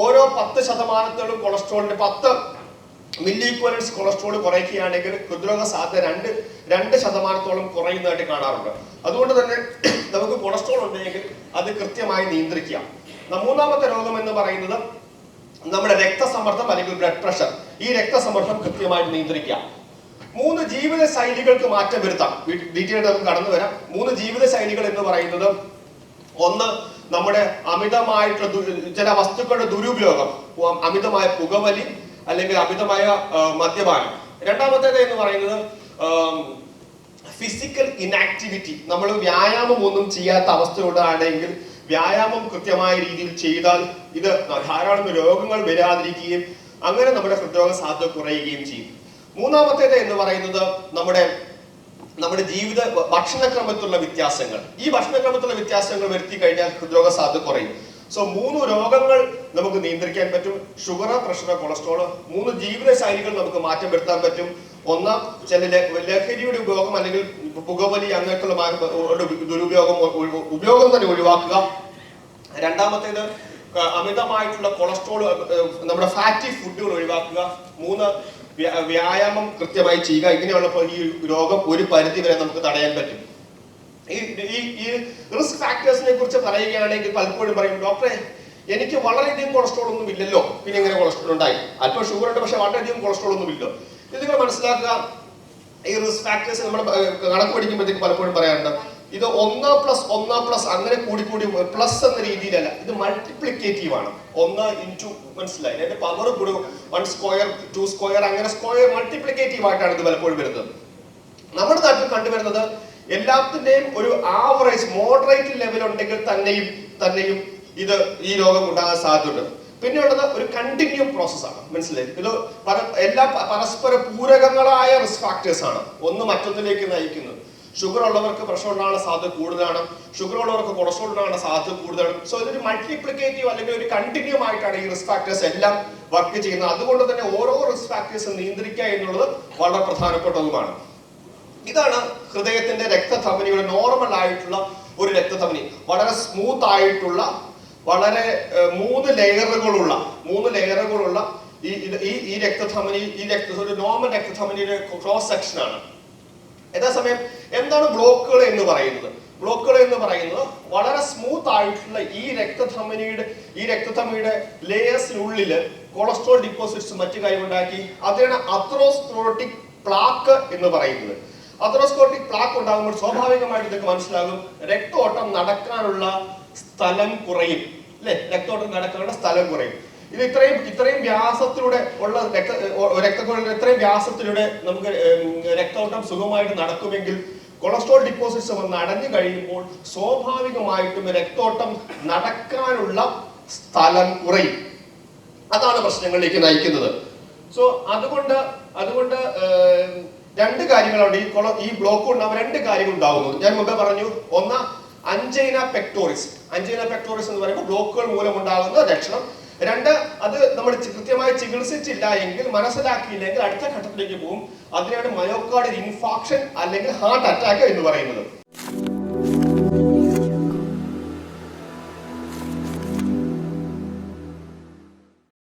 ഓരോ 10% കൊളസ്ട്രോളിന്റെ 10 milli ഇക്വലൻസ് cholesterol കുറയ്ക്കുകയാണെങ്കിൽ ഹൃദ്രോഗ സാധ്യത 2% കുറയുന്നതായിട്ട് കാണാറുണ്ട്. അതുകൊണ്ട് തന്നെ നമുക്ക് കൊളസ്ട്രോൾ ഉണ്ടെങ്കിൽ അത് കൃത്യമായി നിയന്ത്രിക്കാം. മൂന്നാമത്തെ രോഗം എന്ന് പറയുന്നത് നമ്മുടെ രക്തസമ്മർദ്ദം അല്ലെങ്കിൽ ബ്ലഡ് പ്രഷർ. ഈ രക്തസമ്മർദ്ദം കൃത്യമായിട്ട് നിയന്ത്രിക്കാം. 3 ജീവിത ശൈലികൾക്ക് മാറ്റം വരുത്താം. ഡീറ്റെയിൽ നമുക്ക് കടന്നു വരാം. 3 ജീവിത ശൈലികൾ എന്ന് പറയുന്നത്, ഒന്ന് നമ്മുടെ അമിതമായിട്ടുള്ള ചില വസ്തുക്കളുടെ ദുരുപയോഗം, അമിതമായ പുകവലി അല്ലെങ്കിൽ അമിതമായ മദ്യപാനം. രണ്ടാമത്തേത് എന്ന് പറയുന്നത് ഫിസിക്കൽ ഇനാക്ടിവിറ്റി. നമ്മൾ വ്യായാമം ഒന്നും ചെയ്യാത്ത അവസ്ഥയോടാണെങ്കിൽ വ്യായാമം കൃത്യമായ രീതിയിൽ ചെയ്താൽ ഇത് ധാരാളം രോഗങ്ങൾ വരാതിരിക്കുകയും അങ്ങനെ നമ്മുടെ ഹൃദ്രോഗ സാധ്യത കുറയുകയും ചെയ്യും. മൂന്നാമത്തേത് എന്ന് പറയുന്നത് നമ്മുടെ ജീവിത ഭക്ഷണക്രമത്തിലുള്ള വ്യത്യാസങ്ങൾ. ഈ ഭക്ഷണക്രമത്തിലുള്ള വ്യത്യാസങ്ങൾ വരുത്തി കഴിഞ്ഞാൽ ഹൃദ്രോഗ സാധ്യത കുറയും. സോ 3 രോഗങ്ങൾ നമുക്ക് നിയന്ത്രിക്കാൻ പറ്റും. Sugar, pressure, cholesterol. 3 ജീവിത ശൈലികൾ നമുക്ക് മാറ്റം വരുത്താൻ പറ്റും. ഒന്ന്, ചില ലഹരിയുടെ ഉപയോഗം അല്ലെങ്കിൽ പുകവലി അങ്ങനെയുള്ള ഉപയോഗം തന്നെ ഒഴിവാക്കുക. രണ്ടാമത്തേത് അമിതമായിട്ടുള്ള കൊളസ്ട്രോൾ, നമ്മുടെ ഫാറ്റി ഫുഡുകൾ ഒഴിവാക്കുക. 3, വ്യായാമം കൃത്യമായി ചെയ്യുക. ഇങ്ങനെയുള്ളപ്പോൾ ഈ രോഗം ഒരു പരിധി വരെ നമുക്ക് തടയാൻ പറ്റും. ഈ റിസ്ക് ഫാക്ടേഴ്സിനെ കുറിച്ച് പറയുകയാണെങ്കിൽ പലപ്പോഴും പറയും, ഡോക്ടറെ എനിക്ക് വളരെയധികം കൊളസ്ട്രോൾ ഒന്നും ഇല്ലല്ലോ, പിന്നെ എങ്ങനെ കൊളസ്ട്രോൾ ഉണ്ടായി? അല്പം ഷുഗർ ഉണ്ട്, പക്ഷെ വളരെയധികം കൊളസ്ട്രോൾ ഒന്നും ഇല്ലോ. ഇത് നിങ്ങൾ മനസ്സിലാക്കുക. ഈ റിസ്ക് ഫാക്ടേഴ്സ് നമ്മൾ കണക്ക് പഠിക്കുമ്പോഴത്തേക്ക് പലപ്പോഴും പറയാറുണ്ട്, ഇത് 1+1+ അങ്ങനെ കൂടി പ്ലസ് എന്ന രീതിയിലല്ല, ഇത് മൾട്ടിപ്ലിക്കേറ്റീവ് ആണ്. 1 ഇൻറ്റു, മനസ്സിലായി, അതിന്റെ പവർ കൂടും. 1² 2² അങ്ങനെ സ്ക്വയർ മൾട്ടിപ്ലിക്കേറ്റീവ് ആയിട്ടാണ് ഇത് പലപ്പോഴും വരുന്നത്. നമ്മുടെ നാട്ടിൽ കണ്ടുവരുന്നത് എല്ലാത്തിന്റെയും ഒരു ആവറേജ് മോഡറേറ്റ് ലെവൽ ഉണ്ടെങ്കിൽ തന്നെയും ഈ രോഗം ഉണ്ടാകാൻ സാധ്യതയുണ്ട്. പിന്നെയുള്ളത് ഒരു കണ്ടിന്യൂ പ്രോസസ്സാണ്. മനസ്സിലായി, ഇത് എല്ലാ പരസ്പര പൂരകങ്ങളായ റിസ്ക് ഫാക്ടേഴ്സ് ആണ്, ഒന്ന് മറ്റൊന്നിലേക്ക് നയിക്കുന്നത്. ഷുഗർ ഉള്ളവർക്ക് പ്രഷർ ഉണ്ടാകാനുള്ള സാധ്യത കൂടുതലാണ്, ഷുഗർ ഉള്ളവർക്ക് കൊളസ്ട്രോൾ ഉണ്ടാകാനുള്ള സാധ്യത കൂടുതലാണ്. സോ ഇതൊരു മൾട്ടിപ്ലിക്കേറ്റീവ് അല്ലെങ്കിൽ ഒരു കണ്ടിന്യൂ ആയിട്ടാണ് ഈ റിസ്ക് ഫാക്ടേഴ്സ് എല്ലാം വർക്ക് ചെയ്യുന്നത്. അതുകൊണ്ട് തന്നെ ഓരോ റിസ്ക് ഫാക്ടേഴ്സും നിയന്ത്രിക്കുക എന്നുള്ളത് വളരെ പ്രധാനപ്പെട്ടതുമാണ്. ഇതാണ് ഹൃദയത്തിന്റെ രക്തധമനിയുടെ നോർമൽ ആയിട്ടുള്ള ഒരു രക്തധമനി. വളരെ സ്മൂത്ത് ആയിട്ടുള്ള, വളരെ 3 ലെയറുകളുള്ള ഈ രക്തധമനി, ഒരു നോർമൽ രക്തധമനിയുടെ ക്രോസ് സെക്ഷൻ ആണ്. അതേസമയം എന്താണ് ബ്ലോക്കുകൾ എന്ന് പറയുന്നത്? ബ്ലോക്കുകൾ എന്ന് പറയുന്നത് വളരെ സ്മൂത്ത് ആയിട്ടുള്ള ഈ രക്തധമനിയുടെ ലേയേഴ്സിനുള്ളിൽ കൊളസ്ട്രോൾ ഡിപ്പോസിറ്റ്സ് മറ്റു കാര്യമുണ്ടാക്കി അതിനാണ് അത്രോസ്ക്ലെറോട്ടിക് പ്ലാക്ക് എന്ന് പറയുന്നത്. അത്രോസ്ക്ലെറോട്ടിക് പ്ലാക്ക് ഉണ്ടാകുമ്പോൾ സ്വാഭാവികമായിട്ട് ഇതൊക്കെ മനസ്സിലാകും, രക്തോട്ടം നടക്കാനുള്ള സ്ഥലം കുറയും, അല്ലെ? രക്തോട്ടം നടക്കാനുള്ള സ്ഥലം കുറയും. ഇത് ഇത്രയും വ്യാസത്തിലൂടെ ഉള്ള ഇത്രയും വ്യാസത്തിലൂടെ നമുക്ക് രക്തോട്ടം സുഖമായിട്ട് നടക്കുമെങ്കിൽ കൊളസ്ട്രോൾ ഡിപ്പോസിറ്റ്സ് വന്ന് അടഞ്ഞു കഴിയുമ്പോൾ സ്വാഭാവികമായിട്ടും രക്തോട്ടം നടക്കാനുള്ള സ്ഥലം കുറയും. അതാണ് പ്രശ്നങ്ങളിലേക്ക് നയിക്കുന്നത്. സോ അതുകൊണ്ട് 2 കാര്യങ്ങളുണ്ട്. ഈ ബ്ലോക്ക് ഉണ്ടാകുമ്പോൾ 2 കാര്യങ്ങൾ ഉണ്ടാകുന്നു. ഞാൻ മുമ്പേ പറഞ്ഞു, ഒന്ന് അഞ്ചൈന പെക്ടോറിസ്. അഞ്ചൈന പെക്ടോറിസ് എന്ന് പറയുമ്പോൾ ബ്ലോക്കുകൾ മൂലം ഉണ്ടാകുന്ന ലക്ഷണം. 2, അത് നമ്മൾ കൃത്യമായി ചികിത്സിച്ചില്ല എങ്കിൽ, മനസ്സിലാക്കിയില്ലെങ്കിൽ അടുത്ത ഘട്ടത്തിലേക്ക് പോകും. അതിനാണ് മയോകാർഡിയൽ ഇൻഫാക്ഷൻ അല്ലെങ്കിൽ ഹാർട്ട് അറ്റാക്ക് എന്ന് പറയുന്നത്.